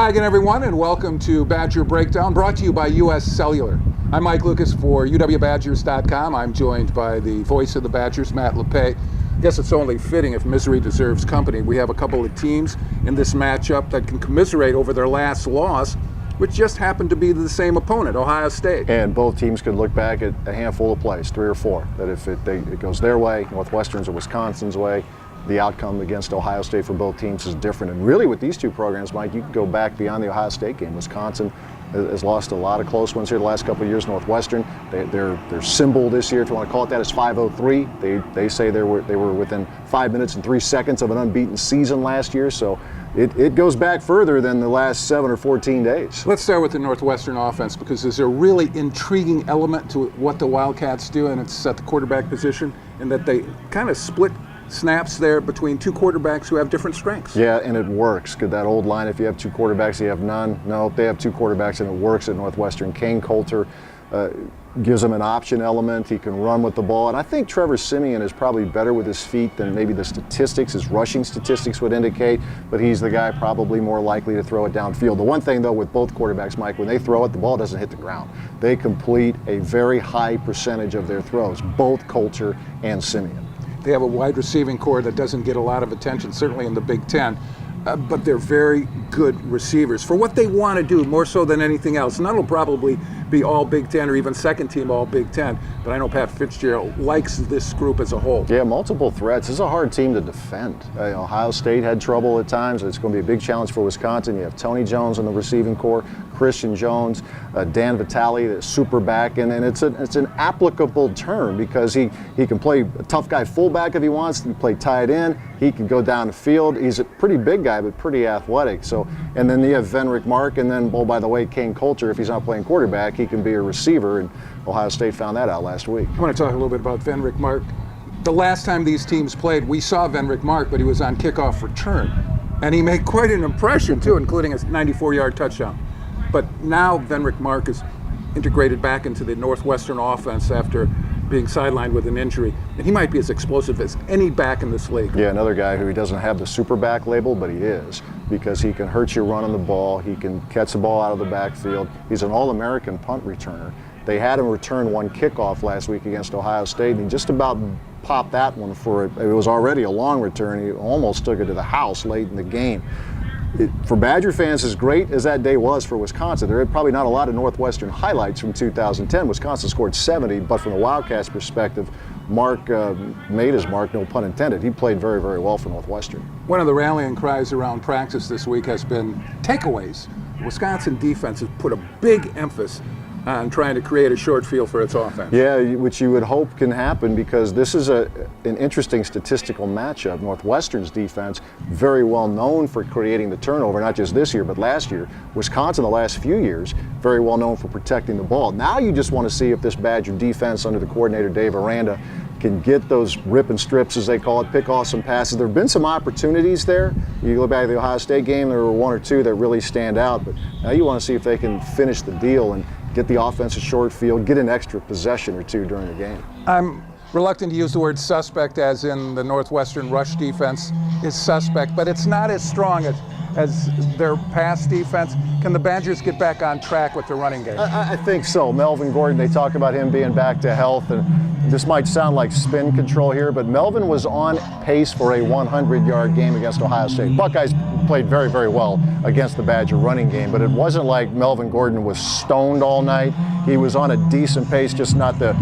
Hi again, everyone, and welcome to Badger Breakdown, brought to you by U.S. Cellular. I'm Mike Lucas for UWBadgers.com. I'm joined by the voice of the Badgers, Matt Lepay. I guess it's only fitting if misery deserves company. We have a couple of teams in this matchup that can commiserate over their last loss, which just happened to be the same opponent, Ohio State. And both teams could look back at a handful of plays, 3 or 4, that if it goes their way, Northwestern's or Wisconsin's way, the outcome against Ohio State for both teams is different. And really with these two programs, Mike, you can go back beyond the Ohio State game. Wisconsin has lost a lot of close ones here the last couple of years. Northwestern, their symbol this year, if you want to call it that, is 503. They say they were within 5 minutes and 3 seconds of an unbeaten season last year. So it goes back further than the last 7 or 14 days. Let's start with the Northwestern offense, because there's a really intriguing element to what the Wildcats do, and it's at the quarterback position, and that they kind of split snaps there between two quarterbacks who have different strengths. Yeah, and it works. Good, that old line, if you have two quarterbacks, you have none. No, they have two quarterbacks, and it works at Northwestern. Kane Coulter gives them an option element. He can run with the ball. And I think Trevor Siemian is probably better with his feet than maybe the statistics, his rushing statistics would indicate, but he's the guy probably more likely to throw it downfield. The one thing, though, with both quarterbacks, Mike, when they throw it, the ball doesn't hit the ground. They complete a very high percentage of their throws, both Coulter and Siemian. They have a wide receiving core that doesn't get a lot of attention, certainly in the Big Ten, but they're very good receivers for what they want to do, more so than anything else. And that'll probably be all Big Ten or even second team all Big Ten, but I know Pat Fitzgerald likes this group as a whole. Yeah, multiple threats. This is a hard team to defend. Ohio State had trouble at times. It's going to be a big challenge for Wisconsin. You have Tony Jones in the receiving core, Christian Jones, Dan Vitale, the super back, and it's an applicable term because he can play a tough guy fullback if he wants. He can play tight end. He can go down the field. He's a pretty big guy, but pretty athletic. So, and then you have Venric Mark, and then, oh, by the way, Kane Coulter, if he's not playing quarterback, he can be a receiver, and Ohio State found that out last week. I want to talk a little bit about Venric Mark. The last time these teams played, we saw Venric Mark, but he was on kickoff return, and he made quite an impression, too, including a 94-yard touchdown. But now Venric Mark is integrated back into the Northwestern offense after being sidelined with an injury, and he might be as explosive as any back in this league. Yeah, another guy who doesn't have the super back label, but he is, because he can hurt you running the ball. He can catch the ball out of the backfield. He's an All-American punt returner. They had him return one kickoff last week against Ohio State, and he just about popped that one for it. It was already a long return. He almost took it to the house late in the game. For Badger fans, as great as that day was for Wisconsin, there are probably not a lot of Northwestern highlights from 2010. Wisconsin scored 70, but from the Wildcats' perspective, Mark made his mark, no pun intended. He played very, very well for Northwestern. One of the rallying cries around practice this week has been takeaways. The Wisconsin defense has put a big emphasis on trying to create a short field for its offense. Yeah, which you would hope can happen, because this is an interesting statistical matchup. Northwestern's defense, very well known for creating the turnover, not just this year, but last year. Wisconsin, the last few years, very well known for protecting the ball. Now you just want to see if this Badger defense under the coordinator, Dave Aranda, can get those rip and strips, as they call it, pick off some passes. There have been some opportunities there. You look back at the Ohio State game, there were 1 or 2 that really stand out, but now you want to see if they can finish the deal and get the offense a short field, get an extra possession or 2 during the game. I'm reluctant to use the word suspect, as in the Northwestern rush defense is suspect, but it's not as strong as their pass defense. Can the Badgers get back on track with their running game? I think so. Melvin Gordon, they talk about him being back to health, and this might sound like spin control here, but Melvin was on pace for a 100-yard game against Ohio State. Buckeyes played very, very well against the Badger running game, but it wasn't like Melvin Gordon was stoned all night. He was on a decent pace, just not the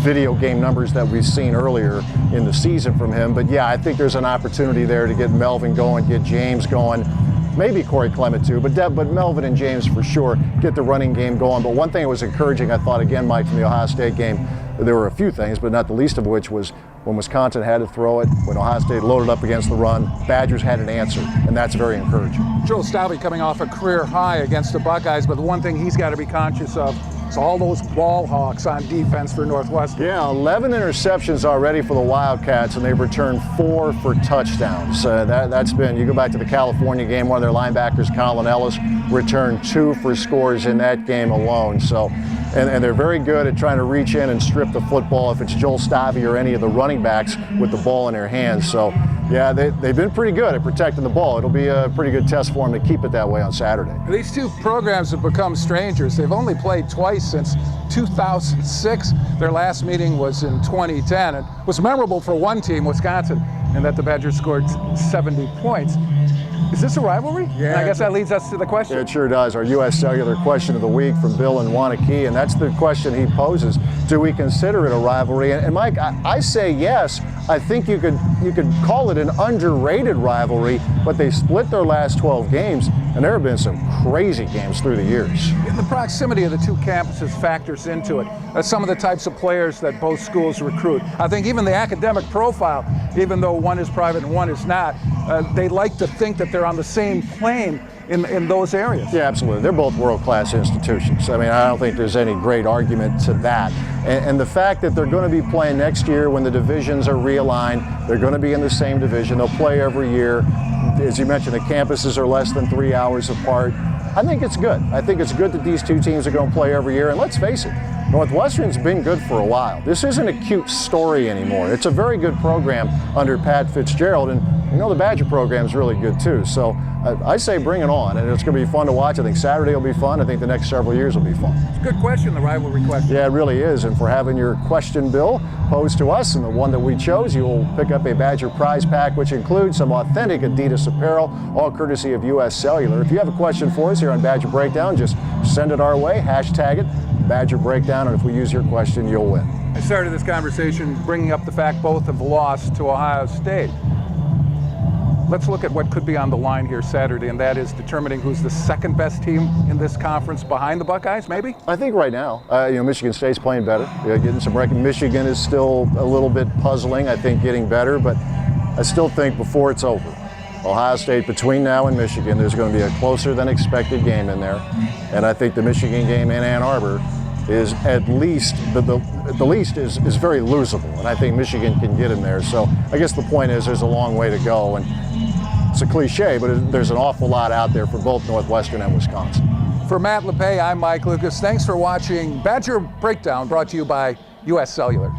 video game numbers that we've seen earlier in the season from him. But yeah, I think there's an opportunity there to get Melvin going, get James going. Maybe Corey Clement too, but Melvin and James for sure get the running game going. But one thing that was encouraging, I thought, again, Mike, from the Ohio State game, there were a few things, but not the least of which was when Wisconsin had to throw it, when Ohio State loaded up against the run, Badgers had an answer, and that's very encouraging. Joel Stauve coming off a career high against the Buckeyes, but the one thing he's got to be conscious of is all those ball hawks on defense for Northwestern. Yeah, 11 interceptions already for the Wildcats, and they've returned 4 for touchdowns. That's been, you go back to the California game, one of their linebackers, Colin Ellis, returned 2 for scores in that game alone. So and they're very good at trying to reach in and strip the football if it's Joel Stavi or any of the running backs with the ball in their hands. So, yeah, they've been pretty good at protecting the ball. It'll be a pretty good test for them to keep it that way on Saturday. These two programs have become strangers. They've only played twice since 2006. Their last meeting was in 2010. It was memorable for one team, Wisconsin, in that the Badgers scored 70 points. Is this a rivalry? Yeah. And I guess that leads us to the question. It sure does. Our U.S. Cellular question of the week from Bill in Wanakee, and that's the question he poses. Do we consider it a rivalry? And Mike, I say yes. I think you could call it an underrated rivalry, but they split their last 12 games, and there have been some crazy games through the years. The proximity of the two campuses factors into it. Some of the types of players that both schools recruit. I think even the academic profile, even though one is private and one is not, they like to think that they're on the same plane in those areas. Yeah, absolutely. They're both world-class institutions. I mean, I don't think there's any great argument to that. And the fact that they're going to be playing next year when the divisions are realigned, they're going to be in the same division. They'll play every year. As you mentioned, the campuses are less than 3 hours apart. I think it's good. I think it's good that these two teams are going to play every year. And let's face it, Northwestern's been good for a while. This isn't a cute story anymore. It's a very good program under Pat Fitzgerald, and the Badger program's really good too. So I say bring it on, and it's going to be fun to watch. I think Saturday will be fun. I think the next several years will be fun. It's a good question, the rivalry question. Yeah, it really is. And for having your question, Bill, posed to us, and the one that we chose, you will pick up a Badger prize pack, which includes some authentic Adidas apparel, all courtesy of U.S. Cellular. If you have a question for us here on Badger Breakdown, just send it our way, hashtag it, Badger Breakdown, and if we use your question, you'll win. I started this conversation bringing up the fact both have lost to Ohio State. Let's look at what could be on the line here Saturday, and that is determining who's the second best team in this conference behind the Buckeyes, maybe? I think right now, Michigan State's playing better. Getting some recognition. Michigan is still a little bit puzzling, I think, getting better, but I still think before it's over, Ohio State, between now and Michigan, there's going to be a closer than expected game in there. And I think the Michigan game in Ann Arbor is at least, the least is very losable. And I think Michigan can get in there. So I guess the point is there's a long way to go. And it's a cliche, but there's an awful lot out there for both Northwestern and Wisconsin. For Matt Lepay, I'm Mike Lucas. Thanks for watching Badger Breakdown, brought to you by U.S. Cellular.